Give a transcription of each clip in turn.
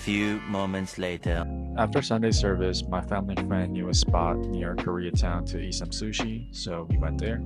few moments later. After Sunday service, my family friend knew a spot near Koreatown to eat some sushi, so we went there.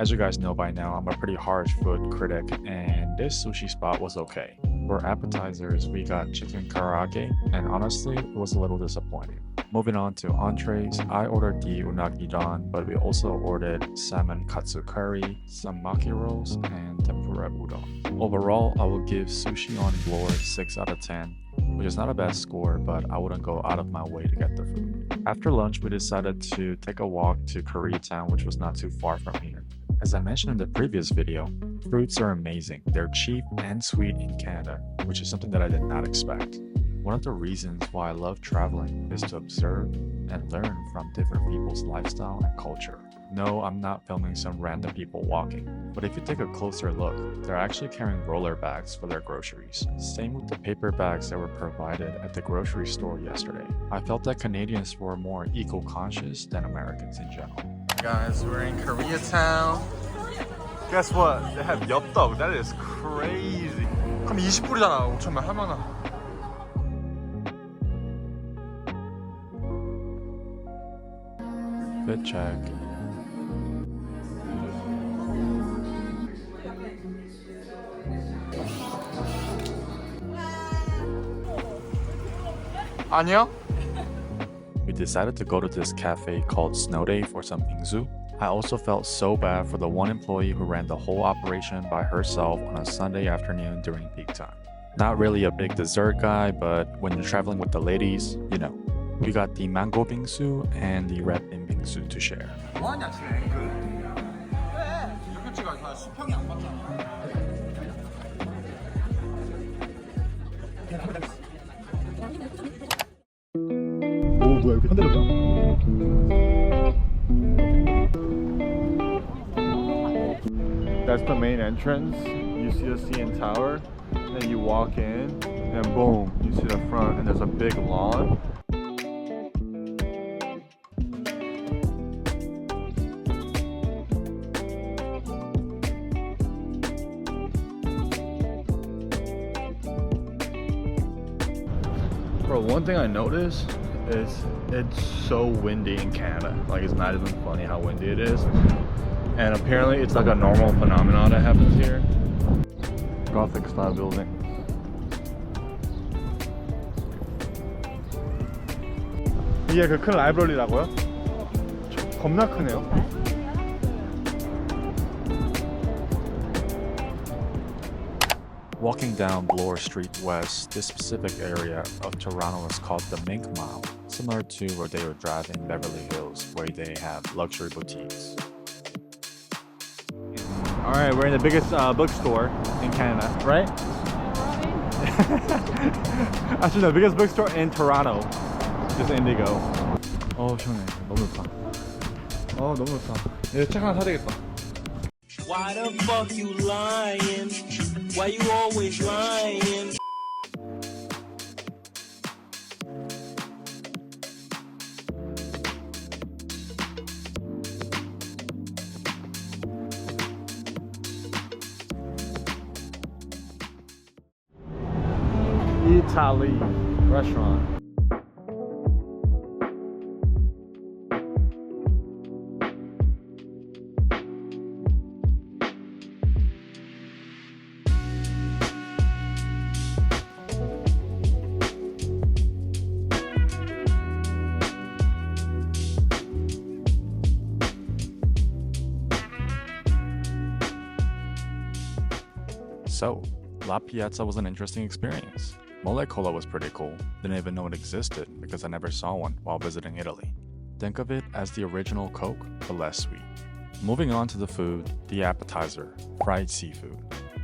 As you guys know by now, I'm a pretty harsh food critic, and this sushi spot was okay. For appetizers, we got chicken karaage, and honestly, it was a little disappointing. Moving on to entrees, I ordered the unagi don, but we also ordered salmon katsu curry, some maki rolls, and tempura udon. Overall, I will give sushi on Bloor 6 out of 10, which is not a bad score, but I wouldn't go out of my way to get the food. After lunch, we decided to take a walk to Koreatown, which was not too far from here. As I mentioned in the previous video, fruits are amazing. They're cheap and sweet in Canada, which is something that I did not expect. One of the reasons why I love traveling is to observe and learn from different people's lifestyle and culture. No, I'm not filming some random people walking, but if you take a closer look, they're actually carrying roller bags for their groceries. Same with the paper bags that were provided at the grocery store yesterday. I felt that Canadians were more eco-conscious than Americans in general. Guys, we're in Koreatown. Guess what? They have 엽떡. That is crazy. 그럼 20불이잖아. 5천만 할만하. Fit check. 아니요? We decided to go to this cafe called Snow Day for some bingsu. I also felt so bad for the one employee who ran the whole operation by herself on a Sunday afternoon during peak time. Not really a big dessert guy, but when you're traveling with the ladies, you know. We got the mango bingsu and the red bean bingsu to share. 뭐하냐 지금 왜? 이렇게 찍어 수평이 안 맞잖아. 오 뭐야 이렇게 흔들려? That's the main entrance. You see the CN Tower, then you walk in, and boom, you see the front, and there's a big lawn. Bro, one thing I noticed is it's so windy in Canada. Like, it's not even funny how windy it is. And apparently it's like a normal phenomenon that happens here. Gothic style building. 이게 그 큰 라이브러리라고요? 겁나 크네요. Walking down Bloor Street West, this specific area of Toronto is called the Mink Mile, similar to Rodeo Drive in Beverly Hills, where they have luxury boutiques. Alright, we're in the biggest bookstore in Canada, right? Actually, the biggest bookstore in Toronto is Indigo. 시원해. 너무 좋다. 너무 좋다. 이제 책 하나 사야 되겠다. Why the fuck you lying? Why you always lying? Italy restaurant. So, La Piazza was an interesting experience. Mole Cola was pretty cool, didn't even know it existed because I never saw one while visiting Italy. Think of it as the original Coke, but less sweet. Moving on to the food, the appetizer, fried seafood.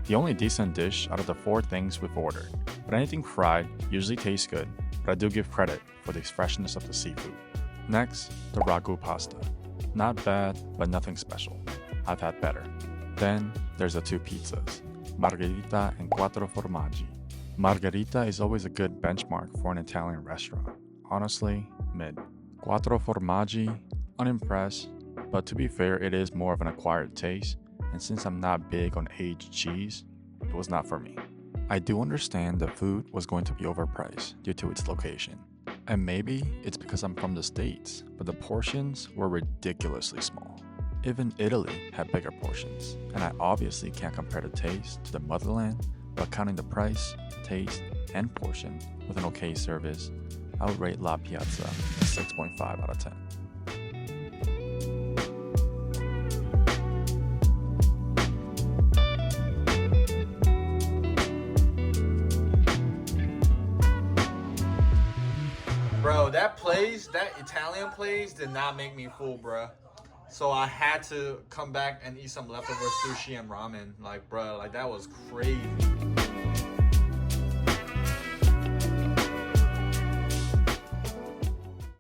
The only decent dish out of the 4 things we've ordered, but anything fried usually tastes good, but I do give credit for the freshness of the seafood. Next, the ragu pasta. Not bad, but nothing special. I've had better. Then, there's the 2 pizzas, Margherita and Quattro Formaggi. Margherita is always a good benchmark for an Italian restaurant. Honestly, mid. Quattro Formaggi, unimpressed, but to be fair, it is more of an acquired taste, and since I'm not big on aged cheese, it was not for me. I do understand the food was going to be overpriced due to its location. And maybe it's because I'm from the States, but the portions were ridiculously small. Even Italy had bigger portions, and I obviously can't compare the taste to the motherland, but counting the price, taste, and portion with an okay service, I would rate La Piazza a 6.5 out of 10. Bro, that place, that Italian place did not make me full, bro. So I had to come back and eat some leftover sushi and ramen. Like, bro, like that was crazy.